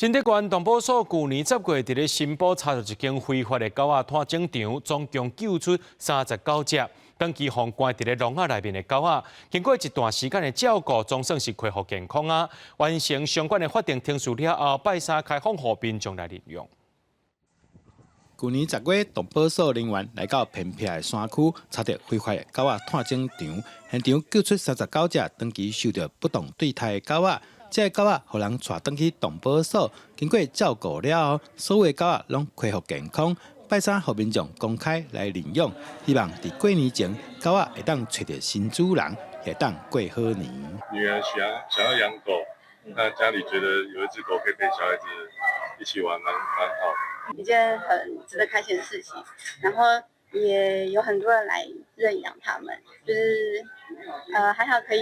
新竹县动保署去年10月伫咧新埔查到一间非法的狗仔探整场，总共救出39只，长期封关伫咧笼仔内面的狗仔，经过一段时间的照顾，总算是恢复健康啊。完成相关的法定程序了后，拜三开放予民众来领用。去年10月，动保署人员来到偏僻的山区，查到非法的狗仔探整场，现场救出39只长期受到不当对待的狗仔。这狗仔互人带转去动保所，经过照顾了后，所有的狗仔拢恢复健康。拜三，互民众公开来领养，希望伫过年前，狗仔会当找到新主人，会当过好年。女儿想要养狗，那家里觉得有一只狗可以陪小孩子一起玩，蛮好的。一件很值得开心的事情，然后也有很多人来认养它们，就是还好可以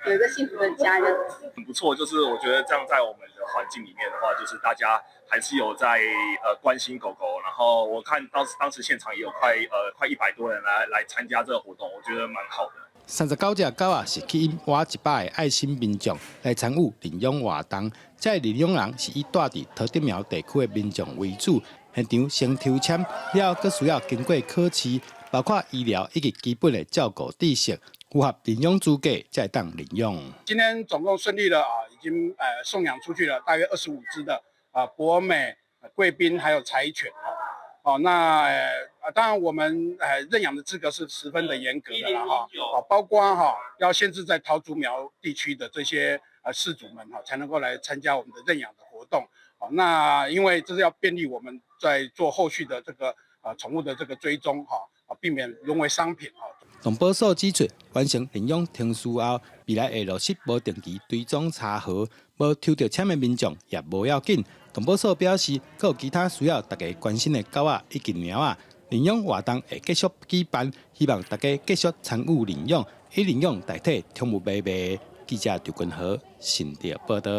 有一个幸福的家人。很不错，就是我觉得这样在我们的环境里面的话，就是大家还是有在关心狗狗，然后我看当时现场也有快100多人来参加这个活动，我觉得蛮好的。39只狗仔是去引挖100个爱心民众来参与领养活动，这领养人是以住伫桃竹苗地区的民众为主。现场先抽签，了后佫需要经过考试，包括医疗以及基本的照顾知识，符合领养资格才会当领养。今天总共顺利了已经送养出去了大约25只的博美、贵宾还有柴犬那当然我们认养的资格是十分的严格的啦包括要限制在桃竹苗地区的这些饲主们才能够来参加我们的认养的活动那因为这是要便利我们在做后续的这个宠物的这个追踪避免沦为商品动保署指出，完成领养程序后，未来会落实无定期追踪查核，无抽到签的民众也无要紧。动保署表示，还有其他需要大家关心的狗仔以及猫仔，领养活动会继续举办，希望大家继续参与领养，以领养代替宠物买卖。记者刘君豪，新竹报道。